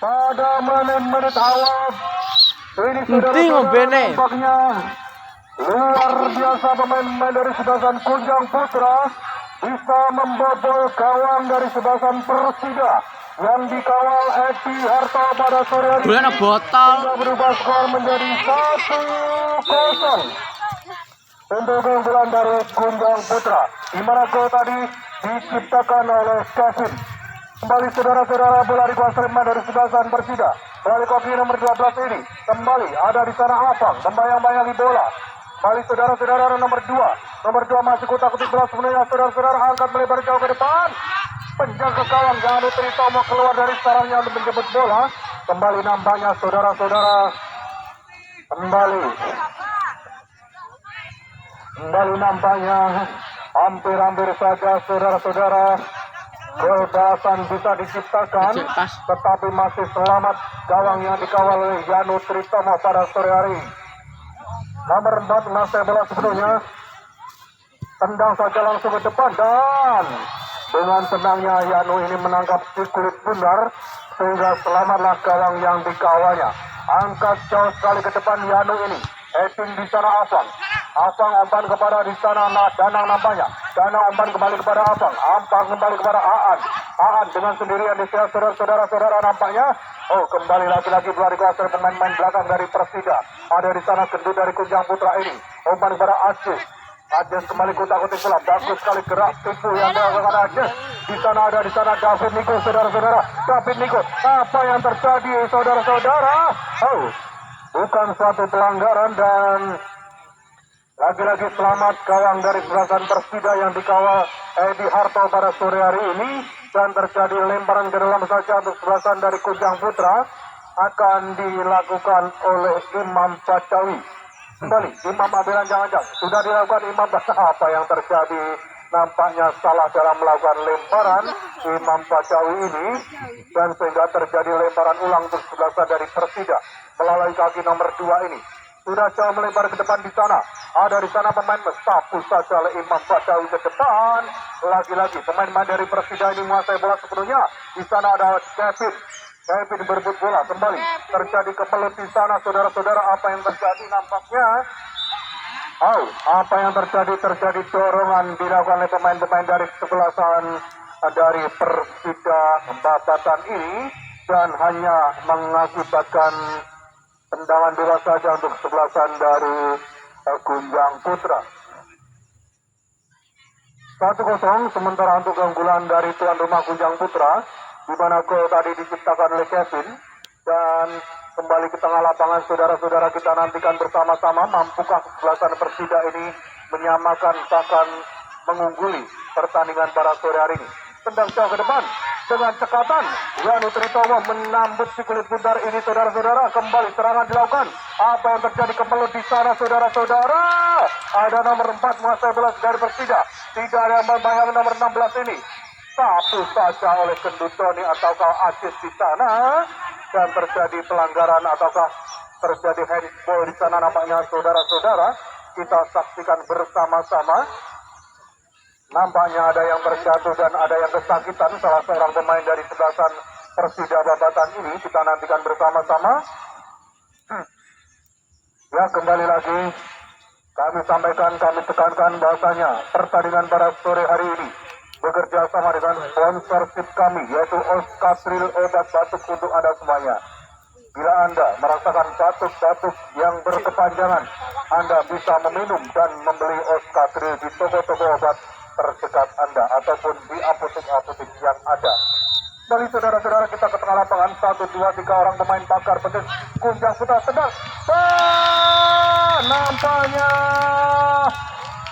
pada menit-menit awal ini Penting ngobene. nampaknya luar biasa pemain-pemain dari sebasan Kunjang Putra bisa membobol gawang dari sebasan Persida yang dikawal Edi Harto pada sore hari Bulan botol. hingga berubah skor menjadi 1-0 untuk keunggulan dari Kunjang Putra, di mana gol tadi diciptakan oleh Kevin. Kembali saudara-saudara, bola dikuasai dari sebasan Persida. Melalui kaki nomor 12 ini kembali ada di sana Afang membayang-bayangi bola. Kembali saudara-saudara nomor 2 masih kutak-kutik bola sebenarnya saudara-saudara angkat melebar jauh ke depan. Penjaga gawang Janu Tritomo keluar dari sarangnya untuk menjemput bola. Kembali nampaknya saudara-saudara kembali nampaknya hampir-hampir saja saudara-saudara kebasan bisa diciptakan, tetapi masih selamat gawang yang dikawal oleh Janu Tritomo pada sore hari. Nomor 4 masih bola sebelumnya tendang saja langsung ke depan dan dengan tenangnya Yanu ini menangkap si kulit bundar sehingga selamatlah gawang yang dikawalnya. Angkat jauh sekali ke depan Yanu ini. Heading di sana Afang umpan kepada di sana Danang nampaknya. Danang umpan kembali kepada Afang kembali kepada Aan dengan sendirian di sana saudara-saudara nampaknya. Oh, kembali lagi-lagi bola dikuasai pemain-pemain belakang dari Persida. Ada di sana gendut dari Kunjang Putra ini. Umpan kepada Ajes kembali kutak-kutik bola. Bagus sekali gerak tipu yang dilakukan Ajes. Di sana David Niko saudara-saudara. David Niko, apa yang terjadi saudara-saudara? Oh, bukan suatu pelanggaran dan lagi-lagi selamat gawang dari belasan Persida yang dikawal Edi Harto pada sore hari ini. Dan terjadi lemparan ke dalam saja untuk belasan dari Kunjang Putra akan dilakukan oleh Imam Bacawi. Kembali Imam Abelan jangan-jangan sudah dilakukan Imam apa yang terjadi? Nampaknya salah dalam melakukan lemparan Imam Bacawi ini dan sehingga terjadi lemparan ulang untuk belasan dari Persida melalui kaki nomor 2 ini. Sudah jauh melebar ke depan di sana. Ada di sana pemain sapu saja oleh Imam Bacawi ke depan. Lagi-lagi pemain-pemain dari Persida ini menguasai bola sepenuhnya. Di sana ada Kevin berebut bola kembali. Terjadi kemelut di sana saudara-saudara. Apa yang terjadi nampaknya? Apa yang terjadi dorongan dilakukan oleh pemain-pemain dari sebelasan dari Persida Babatan ini dan hanya mengakibatkan tendangan bola saja untuk sebelasan dari Kunjang Putra. 1-0 sementara untuk keunggulan dari tuan rumah Kunjang Putra, di mana gol tadi diciptakan oleh Kevin. Dan kembali ke tengah lapangan saudara-saudara, kita nantikan bersama-sama mampukah sebelasan Persida ini menyamakan bahkan mengungguli pertandingan pada sore hari ini. Tendang jauh ke depan dengan cekatan Janu Tritomo menambut si kulit bundar ini saudara-saudara. Kembali serangan dilakukan. Apa yang terjadi kemelut di sana saudara-saudara? Ada nomor 4 menguasai bola dari Persida. Tidak ada yang membayang nomor 16 ini. Sapu saja oleh Kendutoni ataukah Aziz di sana dan terjadi pelanggaran ataukah terjadi handball di sana nampaknya saudara-saudara. Kita saksikan bersama-sama. Nampaknya ada yang terjatuh dan ada yang kesakitan salah seorang pemain dari sebelasan Persida Babatan ini. Kita nantikan bersama-sama. Ya, kembali lagi kami sampaikan, kami tekankan bahwasanya pertandingan pada sore hari ini bekerja sama dengan sponsorship kami yaitu Oskatril obat batuk untuk Anda semuanya. Bila Anda merasakan batuk-batuk yang berkepanjangan, Anda bisa meminum dan membeli Oskatril di toko-toko obat terdekat Anda ataupun di apotek-apotek yang ada. Dari saudara-saudara kita ke tengah lapangan 1, 2, 3 orang pemain bakar pedes Kunjang Putra sedang nampaknya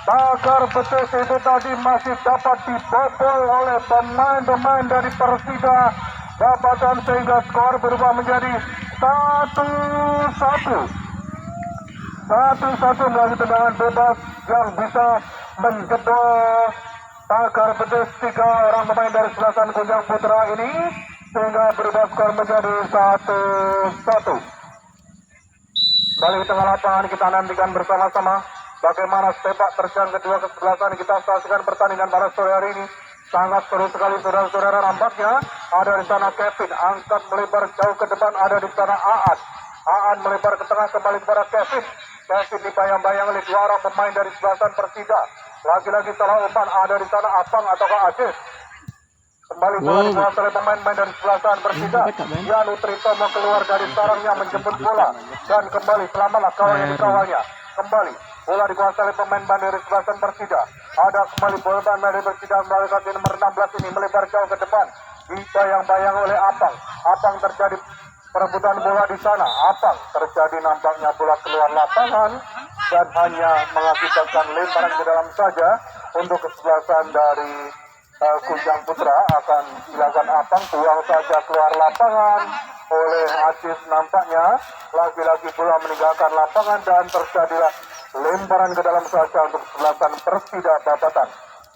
bakar pedes itu tadi masih dapat dibobol oleh pemain-pemain dari Persida Babatan sehingga skor berubah menjadi 1-1 melalui tendangan bebas yang bisa menjedol bakar pedes 3 orang pemain dari sebelasan Kunjang Putra ini sehingga berubah skor menjadi 1-1. Balik ke tengah lapangan kita nantikan bersama-sama bagaimana sepak terjang kedua kesebelasan. Kita saksikan pertandingan pada sore hari ini sangat seru sekali saudara-saudara. Nampaknya ada di sana Kevin, angkat melebar jauh ke depan, ada di sana Aan. Aan melebar ke tengah kembali kepada Kevin. Kevin dibayang-bayang oleh dua orang pemain dari sebelah sana Persida. Lagi-lagi salah umpan, ada di sana Apang ataukah Aziz. Kembali bola dikuasai oleh pemain-pemain dari sebelah sana Persida. Yanu Tritomo keluar dari sarangnya menjemput bola dan kembali selamatlah kawan yang dikawalnya. Kembali bola dikuasai oleh pemain-pemain dari sebelah sana Persida. Ada kembali bola dari Persida melalui kaki nomor 16 ini melebar jauh ke depan. Dibayang-bayang oleh Apang. Apang terjadi perebutan bola di sana. Apang terjadi nampaknya bola keluar lapangan dan hanya mengakibatkan lemparan ke dalam saja untuk kesebelasan dari Kujang Putra. Akan dilakukan Apang, buang saja keluar lapangan oleh Aziz. Nampaknya lagi-lagi bola meninggalkan lapangan dan terjadilah lemparan ke dalam saja untuk kesebelasan Persida Babatan.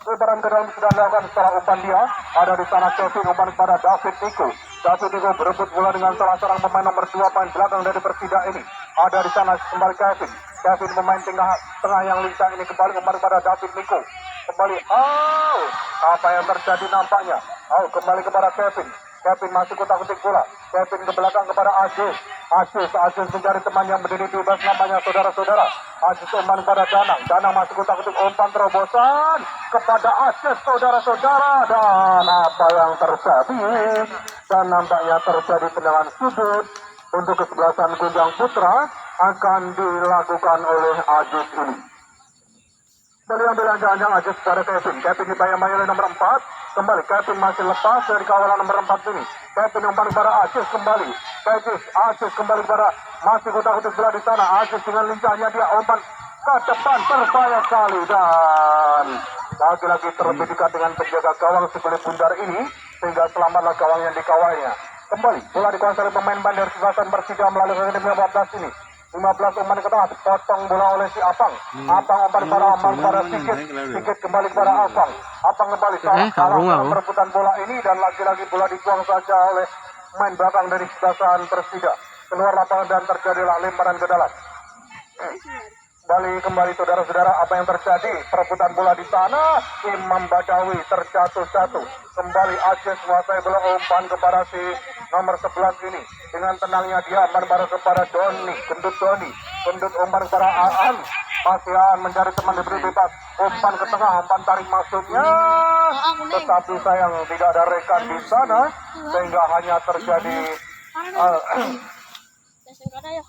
Lemparan ke dalam sudah dilakukan setelah umpan dia. Ada di sana Kevin, umpan kepada David Niko. David Niko berebut bola dengan salah seorang pemain nomor 2 pemain belakang dari Persida ini. Ada di sana kembali Kevin. Kevin pemain tengah yang lincah ini kembali umpan kepada David Niko. Kembali, apa yang terjadi nampaknya? Kembali kepada Kevin. Kevin masih kutak-kutik bola. Kevin ke belakang kepada Aziz. Aziz mencari teman yang berdiri di bawah namanya saudara-saudara. Aziz umpan kepada Danang. Danang masih kutak-kutik umpan terobosan kepada Aziz saudara-saudara. Dan apa yang terjadi? Dan nampaknya terjadi tendangan sudut untuk kesebelasan Kujang Putra akan dilakukan oleh Aziz ini. Beliau bilang-bilang Aziz kepada Kevin. Kevin dibayang-bayang oleh nomor 4. Kembali Kevin masih lepas dari kawalan nomor 4 ini. Kevin umpan kepada Aziz kembali. Aziz kembali kepada masih kutak-kutik bola di sana. Aziz dengan lincahnya dia umpan ke depan berbahaya sekali dan lagi-lagi terlebih dekat dengan penjaga gawang sebelah bundar ini sehingga selamatlah gawang yang dikawalnya. Kembali bola dikuasai oleh pemain dari sebelah Persija melalui kaki 15 ini. 15 umpan ke tengah, potong bola oleh si Apang. Apang umpan kepada Sigit kembali kepada Apang. Apang kembali salah perebutan bola ini dan lagi-lagi bola dibuang saja oleh main belakang dari sebelah Persija. Keluar lapangan dan terjadilah lemparan ke dalam. Kembali saudara-saudara, apa yang terjadi? Perebutan bola di sana, Imam Badawi terjatuh. Kembali Aziz menguasai bola, umpan kepada si nomor 11 ini. Dengan tenangnya dia umpan kepada Doni, gendut umpan kepada Aan. Masih Aan mencari teman diberi bebas. Umpan ke tengah, umpan tarik maksudnya. Tetapi sayang tidak ada rekan di sana sehingga hanya terjadi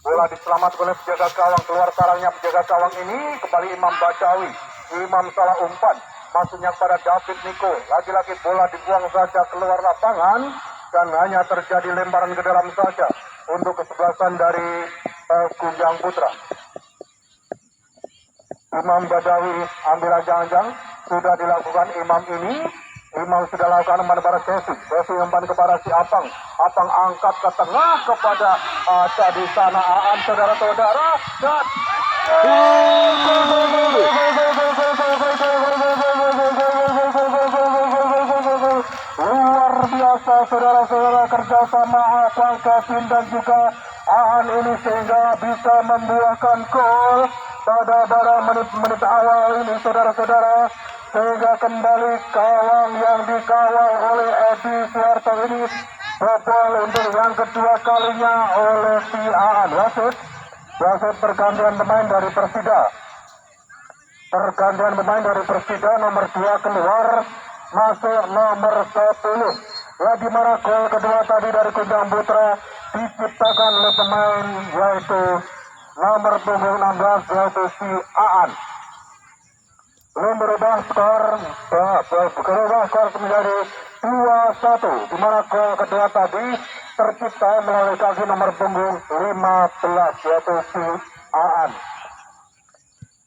bola diselamatkan oleh penjaga gawang. Keluar sarangnya penjaga gawang ini. Kembali Imam Badawi. Imam salah umpan. Maksudnya kepada David Niko. Lagi-lagi bola dibuang saja keluar lapangan. Dan hanya terjadi lemparan ke dalam saja. Untuk kesebelasan dari Kujang Putra. Imam Badawi ambil jangan-jangan. Sudah dilakukan Imam ini. Imam sudah lakukan umpan kepada Kevin umpan kepada si Apang. Apang angkat ke tengah kepada di sana Aan saudara-saudara dan luar biasa saudara-saudara kerjasama Apang, Kevin dan juga Aan ini sehingga bisa membuahkan gol pada menit-menit awal ini saudara-saudara. Sehingga kembali gawang yang dikawal oleh Edi Suharto ini bobol untuk yang kedua kalinya oleh si Aan. Wasit pergantian pemain dari Persida. Nomor 2 keluar, masuk nomor 10. Di mana gol kedua tadi dari Kujang Putra diciptakan oleh pemain yaitu nomor punggung 16 yaitu si Aan. Berubah skor menjadi 2-1 di mana gol kedua tadi tercipta melalui kaki nomor punggung 15 yaitu si Aan.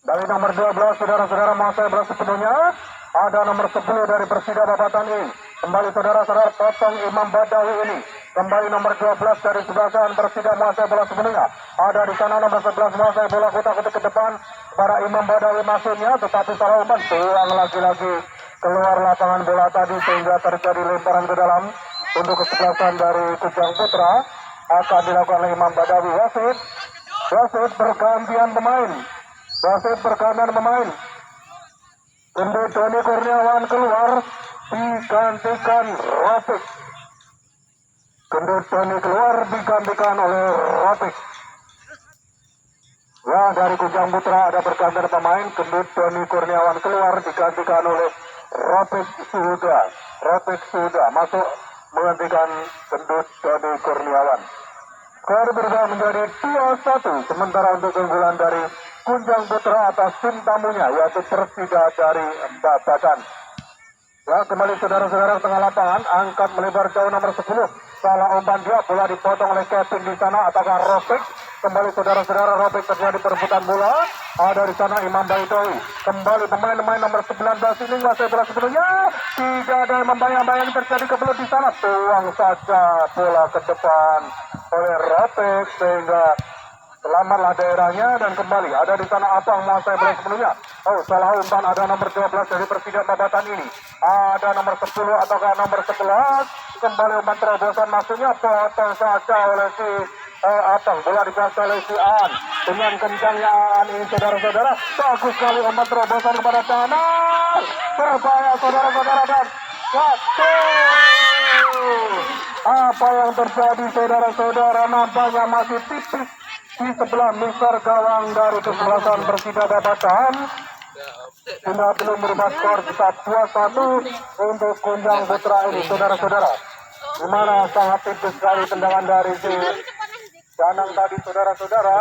Dari nomor 12 saudara-saudara menguasai bola sepenuhnya. Ada nomor 10 dari Persida Babatan ini. Kembali saudara-saudara potong Imam Badawi ini. Kembali nomor 12 dari sebelah kanan Persida menguasai bola sepenuhnya. Ada di sana nomor 11 menguasai bola kutak-kutik ke depan. Para Imam Badawi masuknya tetapi salah umpan. Tuang lagi-lagi keluar lapangan bola tadi sehingga terjadi lemparan ke dalam. Untuk kesebelasan dari Kujang Putra akan dilakukan oleh Imam Badawi. Wasit pergantian pemain. Untuk Doni Kurniawan keluar digantikan Rofik. Gendut Doni keluar digantikan oleh Ropik. Ya, dari Kujang Putra ada pergantian pemain. Gendut Doni Kurniawan keluar digantikan oleh Ropik Suda. Ropik Suda masuk menggantikan Gendut Doni Kurniawan. Skor berubah menjadi 2-1. Sementara untuk keunggulan dari Kujang Putra atas tim tamunya yaitu Persida dari Babakan. Ya, kembali saudara-saudara tengah lapangan, angkat melebar jauh nomor 10. Salah umpan dia, bola dipotong oleh Kevin di sana, ataukah Ropik? Kembali saudara-saudara, Ropik terjadi perebutan bola. Ada di sana Imam Baidowi. Kembali pemain-pemain nomor 19 ini masih bola sebelumnya. Tidak ada yang membayang-bayang terjadi kebelut di sana. Tuang saja bola ke depan oleh Ropik sehingga selamatlah daerahnya dan kembali ada di sana Apang menguasai bola sebelumnya. Oh, salah umpan, ada nomor 12 dari Persida Babatan ini. Ada nomor 10 ataukah nomor 11. Kembali umpan terobosan masuknya potong saja oleh si Apang. Bola dikuasai oleh si Aan. Dengan kencangnya Aan ini saudara-saudara. Bagus sekali umpan terobosan kepada kanan. Berbahaya saudara-saudara dan satu. Apa yang terjadi saudara-saudara, nampaknya masih tipis di sebelah misar gawang dari kesebelasan Persida Babatan. Sudah belum berubah skor, tetap 2-1 untuk Kujang Putra ini saudara-saudara. Dimana sangat tipis sekali tendangan dari si Danang tadi saudara-saudara.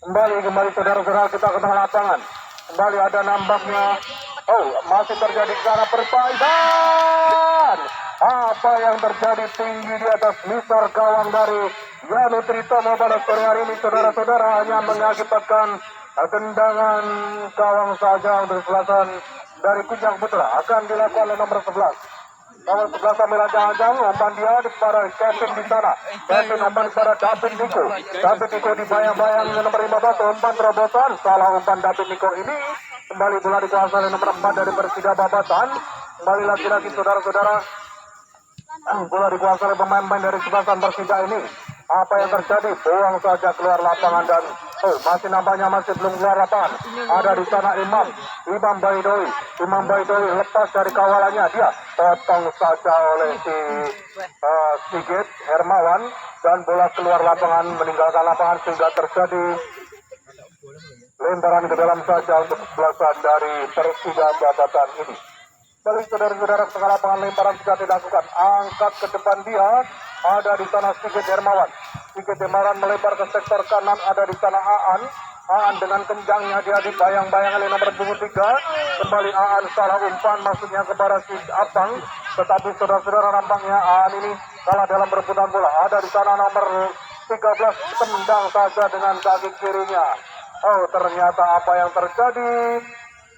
Kembali saudara-saudara kita ke tengah lapangan. Kembali ada nampaknya. Oh, masih terjadi karena perbaikan. Apa yang terjadi tinggi di atas misar gawang dari Yanu Tritomo pada sore hari ini saudara-saudara hanya mengakibatkan tendangan gawang saja untuk kesebelasan dari Kujang Putra. Akan dilakukan oleh nomor 11. Nomor 11 sambil jangan-jangan umpan dia kepada Kevin di sana. Kevin umpan kepada David Niko. David Niko dibayang-bayang nomor 15 umpan terobosan. Salah umpan David Niko ini. Kembali bola dikuasai oleh nomor 4 dari Persida Babatan. Kembali lagi-lagi saudara-saudara. Bola dikuasai oleh pemain-pemain dari sebelasan Persida ini. Apa yang terjadi? Buang saja keluar lapangan dan masih nampaknya masih belum keluar lapangan. Ada di sana Imam Baidowi. Imam Baidowi lepas dari kawalannya, dia potong saja oleh si Sigit Hermawan dan bola keluar lapangan meninggalkan lapangan sehingga terjadi lemparan ke dalam saja untuk kesebelasan dari Persida Babatan ini. Balik saudara-saudara tengah lapangan, lemparan sudah dilakukan. Angkat ke depan dia. Ada di sana Sigit Hermawan. Sigit Hermawan melebar ke sektor kanan. Ada di sana Aan. Aan dengan kencangnya dia dibayang-bayang oleh nomor 23. Kembali Aan salah umpan masuknya kepada si Apang. Tetapi saudara-saudara nampaknya Aan ini kalah dalam perebutan bola. Ada di sana nomor 13 tendang saja dengan kaki kirinya. Oh, ternyata apa yang terjadi?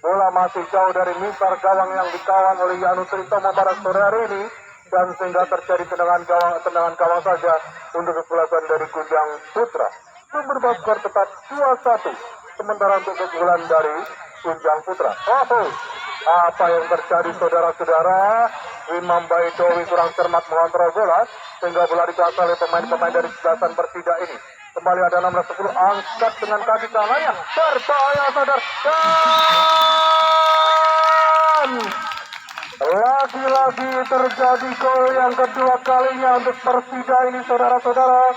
Bola masih jauh dari misar gawang yang dikawal oleh Yanu Tritomo pada sore hari ini. Dan sehingga terjadi tendangan gawang saja untuk kesebelasan dari Kujang Putra. Berubah skor tetap 2-1. Sementara untuk keunggulan dari Kujang Putra. Oh, apa yang terjadi saudara-saudara? Imam Baidowi kurang cermat mengontrol bola sehingga bola dikuasai oleh pemain-pemain dari sebelasan Persida ini. Kembali ada nomor 10 angkat dengan kaki kanannya. Berbahaya saudara. Dan lagi-lagi terjadi gol yang kedua kalinya untuk Persida ini saudara-saudara.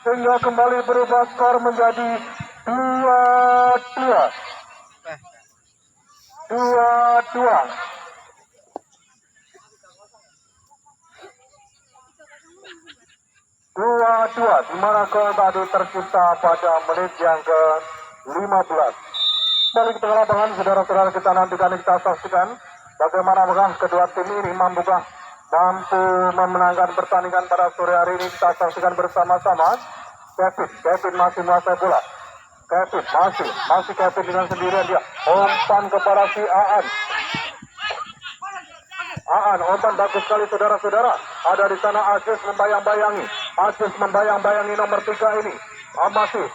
Sehingga kembali berubah skor menjadi 2-2. 2-2. Di mana gol tadi tercipta pada menit yang ke-15. Balik ke tengah lapangan saudara-saudara, kita nantikan, kita saksikan bagaimana kedua tim ini mampu memenangkan pertandingan pada sore hari ini. Kita saksikan bersama-sama. Kevin masih menguasai bola. Kevin dengan sendirian dia. Umpan kepada si Aan. Umpan bagus sekali saudara-saudara. Ada di sana Aziz membayang-bayangi nomor 3 ini. Masih,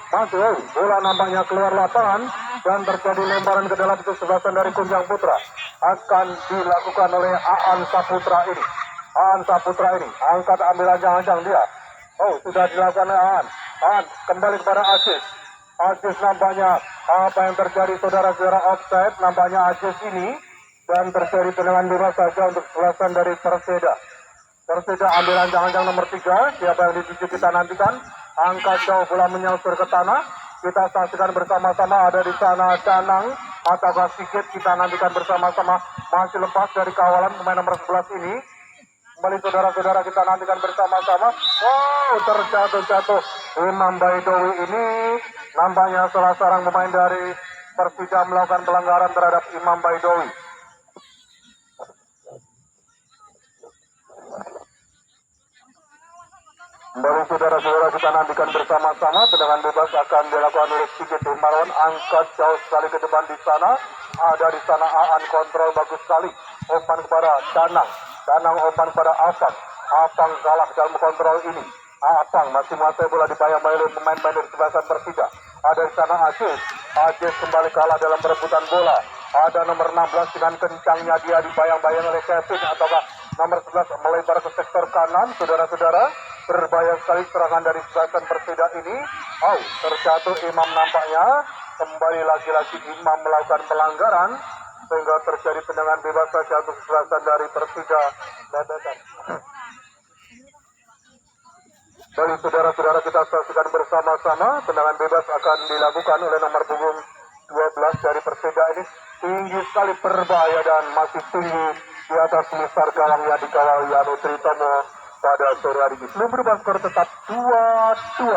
bola nampaknya keluar lapangan dan terjadi lemparan ke dalam kesebelasan dari Kujang Putra. Akan dilakukan oleh Aan Saputra ini. Angkat ambil ancang-ancang dia. Oh, sudah dilakukan oleh Aan. Kembali kepada Aziz nampaknya apa yang terjadi saudara-saudara, offside nampaknya Aziz ini dan terjadi tendangan bebas saja untuk kesebelasan dari Perseda. Persida ambil ranjang-ranjang nomor 3. Siapa yang dituju kita nantikan. Angkat jauh bola menyausur ke tanah. Kita saksikan bersama-sama, ada di sana Danang atau Sigit. Kita nantikan bersama-sama, masih lepas dari kawalan pemain nomor 11 ini. Kembali saudara-saudara, kita nantikan bersama-sama. Wow, terjatuh-jatuh. Imam Baidowi ini nampaknya salah seorang pemain dari Persija melakukan pelanggaran terhadap Imam Baidowi. Kembali saudara-saudara, kita nantikan bersama-sama. Tendangan bebas akan dilakukan oleh Sigit Himarwan. Angkat jauh sekali ke depan di sana. Ada di sana Aan, kontrol bagus sekali. Umpan kepada Danang. Danang umpan kepada Afang. Afang kalah dalam kontrol ini. Afang masih menguasai bola, dibayang-bayang oleh pemain-pemain dari sebelasan Persija. Ada di sana Aziz. Aziz kembali kalah dalam perebutan bola. Ada nomor 16 dengan kencangnya dia, dibayang-bayang oleh Kevin ataukah nomor 11 melebar ke sektor kanan. Saudara-saudara, berbahaya sekali serangan dari sebelasan Persija ini. Terjatuh Imam nampaknya. Kembali lagi-lagi Imam melakukan pelanggaran sehingga terjadi tendangan bebas saja untuk sebelasan dari Persija. Dari saudara-saudara, kita saksikan bersama-sama. Tendangan bebas akan dilakukan oleh nomor punggung 12 dari Persija ini. Tinggi sekali, berbahaya dan masih tinggi di atas misar gawang yang dikawal Yanu Tritomo pada sore hari ini. Belum berubah, skor tetap 2-2.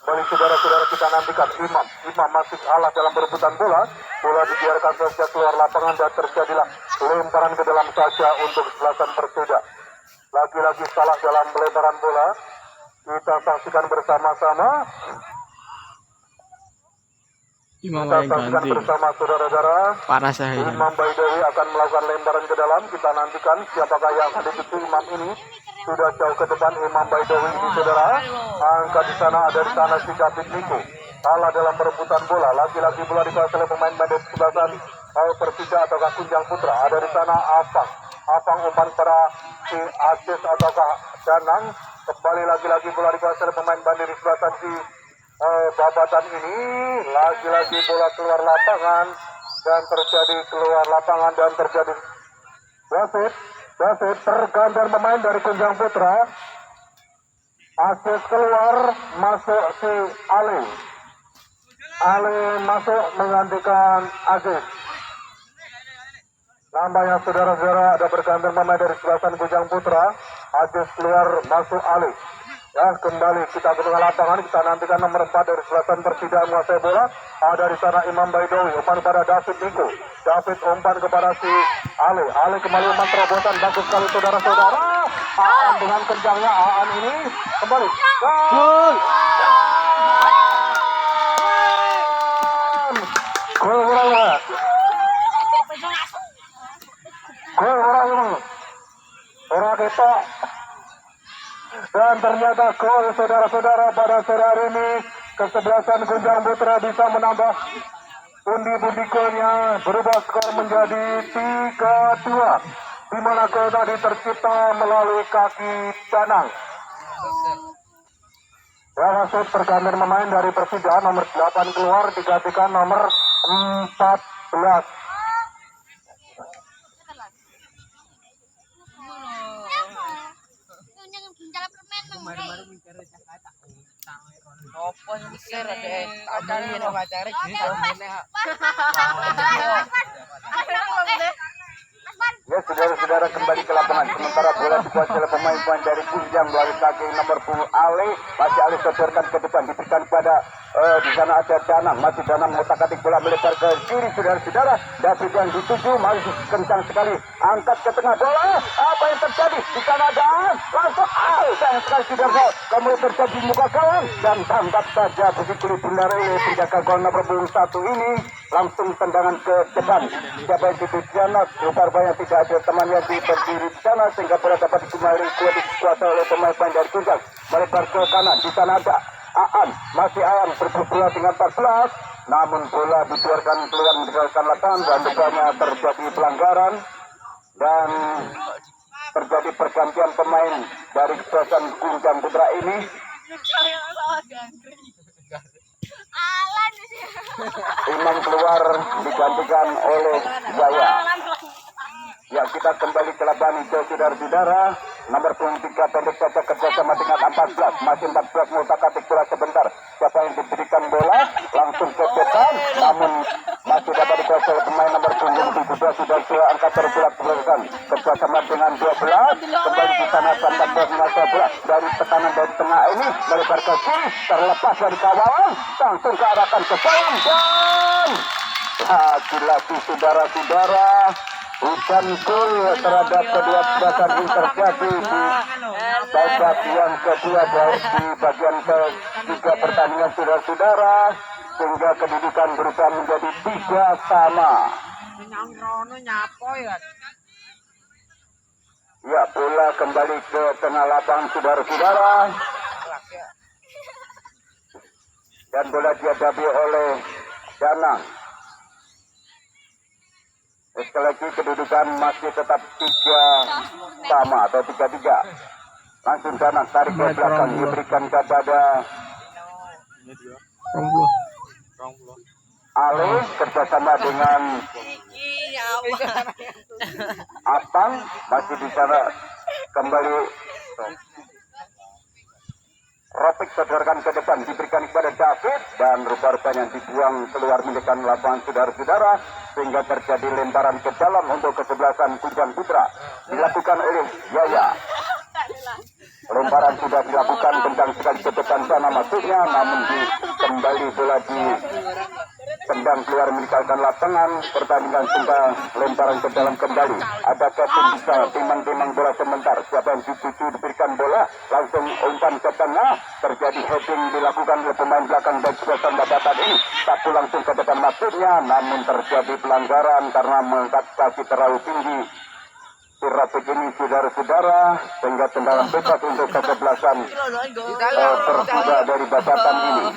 Kembali saudara-saudara, kita nantikan Imam masih kalah dalam perebutan bola. Bola dibiarkan saja keluar lapangan dan terjadilah lemparan ke dalam saja untuk sebelasan Persija. Lagi-lagi salah dalam pelemparan bola. Kita saksikan bersama-sama. Imam Kita yang saksikan ganti. bersama saudara-saudara. Parah saya. Imam Baidowi akan melakukan lemparan ke dalam. Kita nantikan siapakah yang akan dituju Imam ini. Sudah jauh ke depan Imam Baidowi ini, saudara. Angka di sana, ada di sana si David Niko. Kalah dalam perebutan bola. Lagi-lagi bola dikuasai oleh pemain dari sebelasan Persija atau Kunjang Putra. Ada di sana Afang. Afang umpan pada si Aziz ataukah Danang. Kembali lagi-lagi bola dikuasai oleh pemain bandit di sebelasan si babatan ini. Lagi-lagi bola keluar lapangan dan terjadi keluar lapangan dan terjadi David tergantian pemain dari Kunjang Putra. Aziz keluar, masuk si Ali masuk menggantikan Aziz. Nampaknya saudara-saudara ada bergantian pemain dari sebelasan Kunjang Putra. Aziz keluar, masuk Ali. Ya, kembali kita ke tengah lapangan. Kita nantikan nomor 4 dari sebelasan Persija menguasai bola. Ada di sana Imam Baidowi, umpan pada David Niko. David umpan kepada si Ali kembali umpan terobosan, bagus sekali saudara-saudara. Aan dengan kencangnya, Aan ini kembali. Gol. Gol orang. Gol orang kita. Dan ternyata gol saudara-saudara pada sore hari ini. Kesebelasan Kunjang Putra bisa menambah pundi-pundi golnya, berubah skor menjadi 3-2. Di mana gol tadi tercipta melalui kaki Danang. Ya, masuk pergantian pemain dari Persija, nomor 8 keluar digantikan nomor 14. Ya, saudara-saudara, kembali ke lapangan. Sementara bola dikuasai oleh pemain-pemain dari Kunjang melalui kaki nomor punggung Ali. Masih Ali socorkan ke depan, diberikan pada di sana ada Danang. Masih Danang mengotak-atik bola melebar ke kiri, saudara-saudara. David yang dituju masih kencang sekali. Angkat ke tengah bola. Apa yang terjadi? Di sana Dan langsung sayang sekali saudara. Kemudian terjadi muka kawan dan tangkap saja begitu dihindari oleh penjaga gol nomor punggung 1 ini. Langsung tendangan ke depan. Siapa yang dituju di sana? Rupanya tidak ada teman yang berdiri di sana sehingga bola dapat dikuasai oleh pemain dari Kunjang. Melebar ke kanan. Di sana ada Aan, masih Aan berbola dengan 14, namun bola dikeluarkan meninggalkan lapangan dan rupanya terjadi pelanggaran dan terjadi pergantian pemain dari sebelasan Kunjang Putra ini. Imam keluar digantikan oleh Jaya. Ya, kita kembali ke lapangan hijau saudara-saudara. Nomor 23 pendek saja kerjasama dengan 14. Masih 14 ngutak-atik bola sebentar. Siapa yang diberikan bola langsung ke depan. Namun masih dapat dikuasai oleh pemain nomor 17 sudah angkat terbulat belakang. Kerjasama dengan 12. Kembali di sana 14 menguasai bola dari tekanan dari tengah ini melebar ke kiri. Terlepas dari kawalan langsung ke arahkan ke dalam dan lagi-lagi saudara-saudara. Bukan gol terhadap kedua pasangan ini terjadi di babak yang kedua di bagian ketiga pertandingan saudara-saudara, sehingga kedudukan berubah menjadi 3-3. Ya, bola kembali ke tengah lapangan saudara-saudara, dan bola dihadapi oleh Danang. Sekali lagi kedudukan masih tetap 3-3 atau 3-3. Langsung Danang tarik ke belakang diberikan kepada Ale kerjasama dengan Apang, masih di sana kembali Ropik sodorkan ke depan, diberikan kepada David dan rupa-rupanya dibuang keluar mendekat lapangan saudara-saudara, sehingga terjadi lemparan ke dalam untuk kesebelasan Kujang Putra dilakukan oleh Yaya. Lemparan sudah dilakukan kencang sekali ke depan sana masuknya, namun kembali bola tendang keluar meninggalkan lapangan. Pertandingan sudah lemparan ke dalam kembali. Ada Kevin bisa timang-timang bola sebentar. Siapa yang dituju diberikan bola langsung umpan ke tengah. Terjadi heading dilakukan oleh pemain belakang dan sebelah babatan ini. Satu langsung ke depan masuknya, namun terjadi pelanggaran karena mengangkat kaki terlalu tinggi. Rapid ini saudara-saudara, sehingga tendangan bebas untuk kesebelasan terkuda dari babatan ini.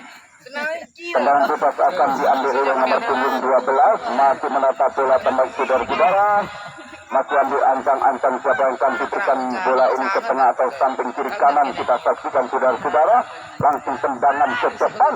Tendangan bebas akan diambil oleh nomor punggung 12, masih menatap bola pemain saudara-saudara. Masih ambil ancang-ancang siapa yang akan diberikan bola ini ke tengah atau samping kiri kanan. Kita saksikan saudara-saudara, langsung tendangan ke depan,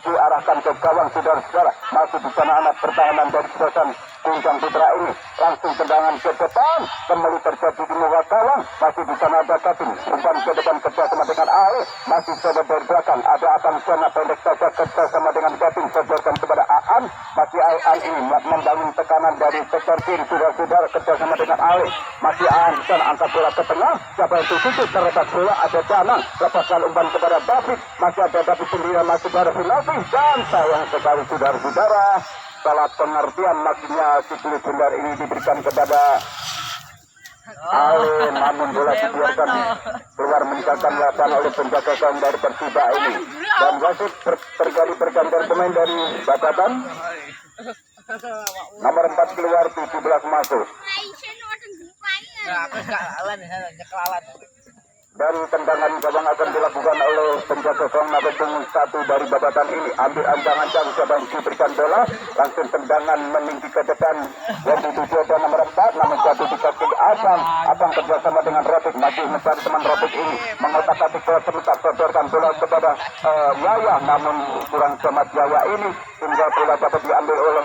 diarahkan ke gawang saudara-saudara. Masih di sana anak pertahanan dari sebelah Kujang Putra ini, langsung tendangan ke depan, kembali terjadi di muka gawang. Masih di sana ada Kevin, umpan ke depan kerjasama dengan Ale, masih coba dari belakang ada Akan sana pendek saja kerjasama dengan Kevin, sodorkan kepada Aan. Masih Aan ini membangun tekanan dari sektor kiri saudara-saudara kerjasama dengan Ale. Masih Aan di sana angkat bola ke tengah, siapa yang tutup terlepas bola ada Danang, lepaskan umpan kepada David. Masih ada David sendiri masih berfinasi, dan sayang sekali saudara-saudara, salah pengertian maksudnya si kulit bundar ini diberikan kepada Ale, namun bola dibiarkan keluar meninggalkan lapangan oleh penjaga gawang dari Persija ini, dan wasit terjadi pergantian pemain dari babatan. Nomor 4 keluar, 17 masuk. Dan tendangan gawang akan dilakukan oleh penjaga gawang nomor 1 dari babatan ini. Ambil ancang-ancang siapa yang diberikan bola, langsung tendangan meninggi ke depan. Yang dituju ada nomor 4, namun jatuh di kaki Abang kerjasama dengan Ropik, masih mencari teman Ropik ini, mengotak-atik bola sebentar, sodorkan bola kepada Yaya, namun kurang cermat Yaya ini, hingga bola dapat diambil oleh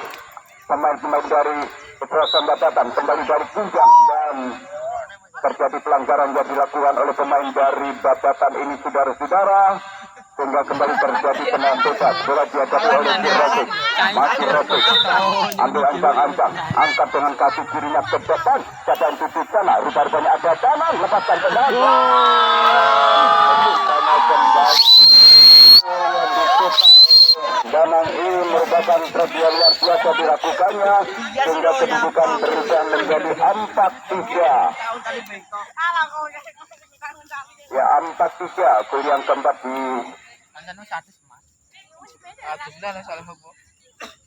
pemain-pemain dari Kepulauan Babatan, kembali dari Kujang, dan terjadi pelanggaran yang dilakukan oleh pemain dari Babatan ini saudara-saudara, sehingga kembali terjadi tendangan bebas. Bola dihadapi oleh Ropik, masih Ropik, ambil ancang-ancang, angkat dengan kaki kirinya ke depan, siapa yang tutup sana, rupa-rupanya ada Danang, lepaskan tendangan. Danang ini merupakan tragedi luar biasa dilakukannya, sehingga kedudukan berubah menjadi 4-3. Ya, 4-3. Gol yang keempat di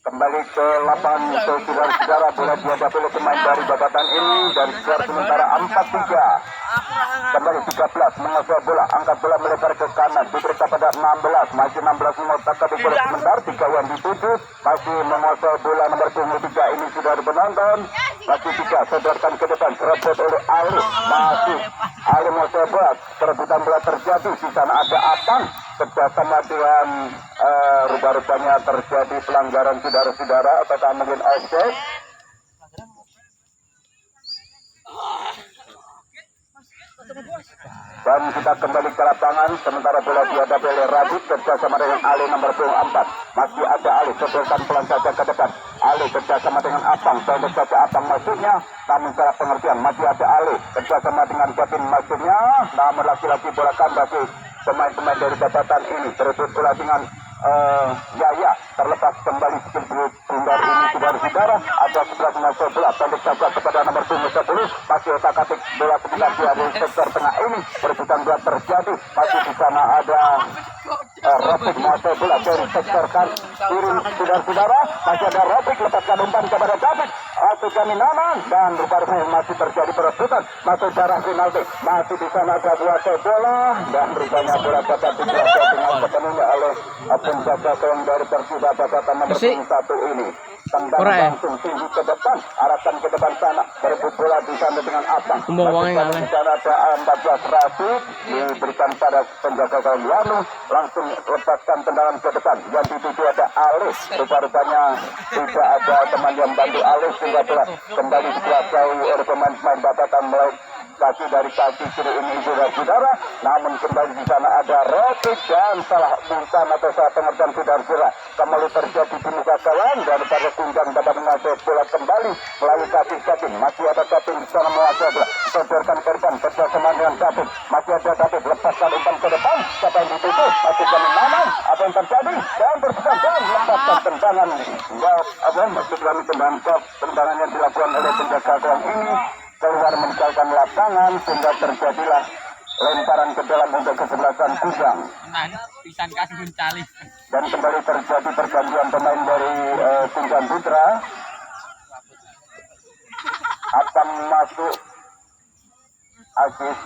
kembali ke lapangan saudara-saudara, bola dihadapi oleh pemain dari babatan ini, dan skor sementara 4-3. Kembali 13 menguasai bola, angkat bola melebar ke kanan, diberi kepada 16, masih 16 mengotak ke bola sebentar, 3 yang dituju, masih menguasai bola nomor 23 ini sudah penonton, masih 3 sodorkan ke depan, serobot oleh Ali, masih Ali menguasai bola, perebutan bola terjadi, di sana ada Atang, kerjasama dengan rupa-rupanya terjadi pelanggaran saudara-saudara, apakah mungkin offside? Dan kita kembali ke lapangan, sementara bola dihadapi oleh Radit kerjasama dengan Ali nomor 24. Masih ada Ali, sebelkan pelan saja ke depan. Ali kerjasama dengan Apang, pendek saja Apang masuknya, namun salah pengertian. Masih ada Ali kerjasama dengan Kevin masuknya, namun laki-laki bola kandasi pemain-pemain dari Babatan ini berebut bola dengan Yaya, terlepas kembali skill tunggal ini saudara-saudara. Ada 11 masuk bola pendek saja kepada nomor 10, masih otak-atik bola sekitar di sektor tengah ini, perebutan bola terjadi. Masih di sana ada Robik masuk bola dari sektor kiri saudara-saudara. Masih ada Robik, lepaskan umpan kepada David atau Jaminanan, dan rupanya masih terjadi perebutan masuk darah penalti. Masih di sana ada 2 bola, dan rupanya bola dapat dijelaskan dengan sepenuhnya oleh penjaga gawang dari Persida Babatan nomor 1 ini. Tendang langsung tinggi ke depan, arahkan ke depan sana, berebut bola di sana dengan Apang. Di sana ada 14 Rasid, diberikan pada penjaga gawang Yanu, langsung lepaskan tendangan ke depan. Yang dituju ada Alif, rupa-rupanya tidak ada teman yang bantu Alif, sehingga bola kembali dikuasai oleh pemain-pemain Babatan mulai kaki dari kaki kiri ini saudara. Namun kembali di sana ada Robik, dan salah umpan atau salah pengertian saudara. Kembali terjadi di muka kawan daripada Kunjang dapat mengasih bola kembali melalui kaki. Masih ada David di sana mengasih bola, sodorkan ke depan kerjasama dengan David. Masih ada David, lepaskan umpan ke depan, siapa yang ditutup? Masih kami Nanang, apa yang terjadi? Dan berpesan dan lepaskan tendangan. Masih kami tendangan yang dilakukan oleh penjaga gawang ini keluar meninggalkan lapangan, sehingga terjadilah lemparan ke dalam untuk kesebelasan Kunjang. Dan kembali terjadi pergantian pemain dari Kunjang Putra. Apang masuk, Aziz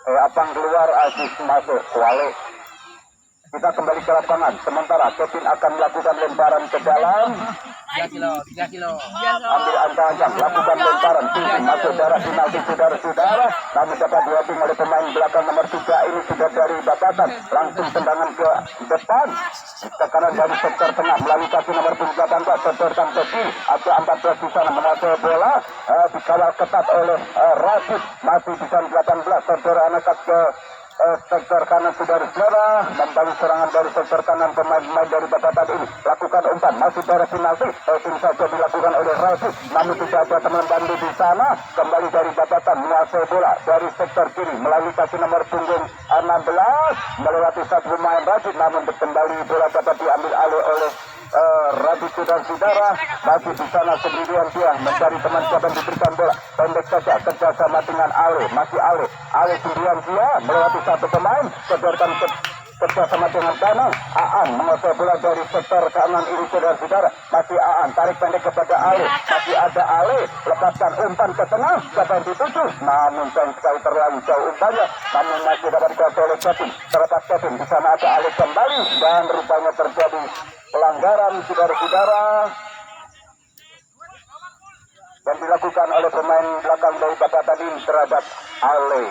Apang keluar, Aziz masuk, Wale. Kita kembali ke lapangan, sementara Kevin akan melakukan lemparan ke dalam. 3 kilo. Ambil ancang-ancang, lakukan lemparan tinggi masuk darah penalti saudara-saudara. Namun dapat diaping oleh pemain belakang nomor 3 ini sudah dari Babatan. Langsung tendangan ke depan, tekanan dari sektor tengah melalui kaki nomor 18, sodorkan ke kiri. Ada 14 di sana menguasai bola, dikawal ketat oleh Rasid. Masih di sana 18, sodoran angkat ke sektor kanan saudara-saudara. Kembali serangan dari sektor kanan pemain-pemain dari Babatan ini, lakukan umpan masih darah penalti, ini saja dilakukan oleh Rasid, namun tidak ada teman bantu di sana. Kembali dari Babatan menguasai bola dari sektor kiri melalui kaki nomor punggung 16, melewati satu pemain Rasid, namun kembali bola dapat diambil alih oleh Radit saudara-saudara. Masih di sana sendirian dia mencari teman siapa yang diberikan bola, pendek saja kerjasama dengan Ale. Masih Ale sendirian dia melewati satu pemain, sodorkan kerjasama dengan kanan. Aan menguasai bola dari sektor kanan ini saudara-saudara. Masih Aan tarik pendek kepada Ale, masih ada Ale, lepaskan umpan ke tengah, siapa yang dituju, namun sayang sekali terlalu jauh umpannya, namun masih dapat dikuasai oleh Kevin. Terlepas Kevin, di sana ada Ale kembali, dan rupanya terjadi pelanggaran saudara-saudara yang dilakukan oleh pemain belakang dari Babatan ini terhadap Ale.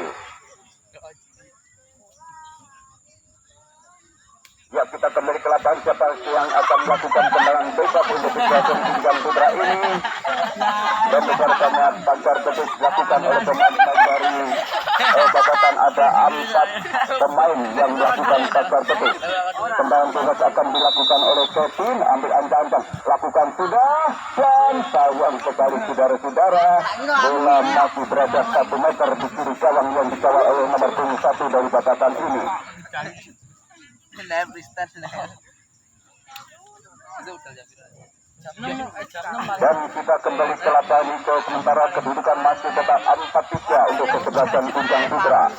Ya, kita kembali ke lapangan, siapa yang akan melakukan tendangan bebas untuk Kunjang Putra ini, dan bersama pagar petis dilakukan oleh pemain dari Babatan. Ada 4 pemain yang melakukan pagar petis. Tendangan bebas akan dilakukan oleh Kevin, ambil ancang-ancang, lakukan sudah, dan sayang sekali saudara-saudara, bola masih berada 1 meter di kiri gawang yang dikawal oleh nomor 1 dari Babatan ini. Dan kita kembali ke lapangan hijau, sementara kedudukan masih tetap 4-3 untuk kesebelasan Kunjang Putra.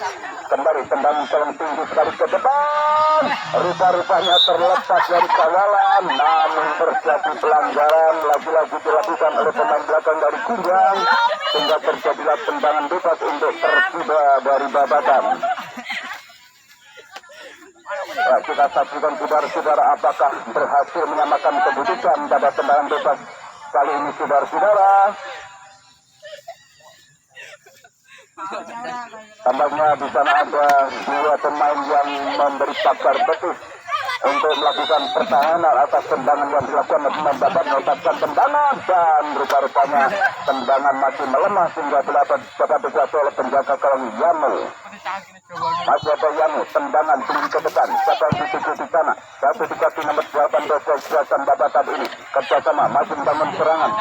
Kembali tendangan yang tinggi sekali ke depan, rupa-rupanya terlepas dari kawalan, namun terjadi pelanggaran lagi-lagi dilakukan oleh pemain belakang dari Kunjang, sehingga terjadilah tendangan bebas untuk tertiba dari Babatan. Ya, kita saksikan saudara-saudara apakah berhasil menyamakan kedudukan pada tendangan bebas kali ini saudara-saudara. Tambahnya di sana ada 2 pemain yang memberi pagar betis untuk melakukan pertahanan atas tendangan yang dilakukan oleh pemain Babat, melepaskan tendangan dan rupa-rupanya tendangan masih melemah sehingga dapat dijatuh oleh penjaga gawang Yano. Masih ada Yano, tendangan tinggi ke depan, siapa yang dituju di sana? Satu dikasih nomor 8 Jason Babatan ini kerjasama masih membangun serangan.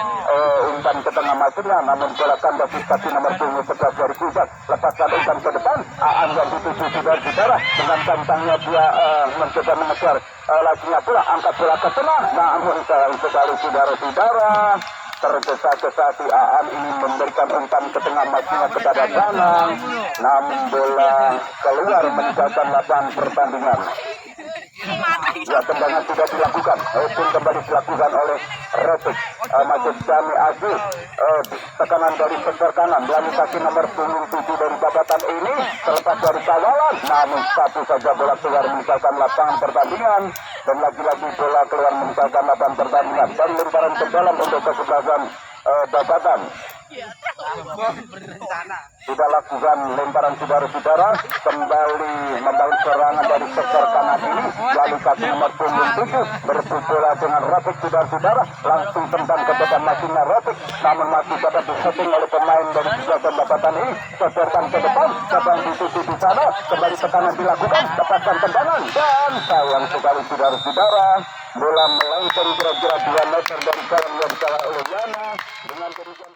Umpan ke tengah masuknya, namun bola kandas dikasih nomor 11 dari Kuzat. Lepaskan umpan ke depan, Aan yang dituju saudara-saudara dengan gantangnya dia mencoba mengejar lakinya pula, angkat bola ke tengah, namun sayang sekali saudara-saudara tergesa-gesa si Aan ini memberikan umpan ke tengah masuknya kepada Danang, namun bola keluar meninggalkan lapangan pertandingan. Ya, tendangan sudah dilakukan, pun kembali dilakukan oleh Retik. Masuk Jami Aziz, tekanan dari sektor kanan melalui kaki nomor 7 dari Babatan ini terlepas dari kawalan, namun satu saja bola keluar meninggalkan lapangan pertandingan, dan lagi-lagi bola keluar meninggalkan lapangan pertandingan dan lemparan ke dalam untuk kesebelasan Babatan. Sudah lakukan lemparan saudara-saudara, kembali membangun serangan dari sektor kanan ini lalu kaki nomor 7 berebut bola dengan Rafiq saudara-saudara, langsung tendang ke depan masuknya Rafiq, namun masih dapat disetting oleh pemain dari Jason Babatan ini. Setorkan ke depan, sedang dituju di sana, kembali tekanan dilakukan, dapatkan tendangan dan sayang sekali saudara-saudara, bola melenceng kira-kira 2 meter dari gawang yang disalah oleh Yana dengan kerugian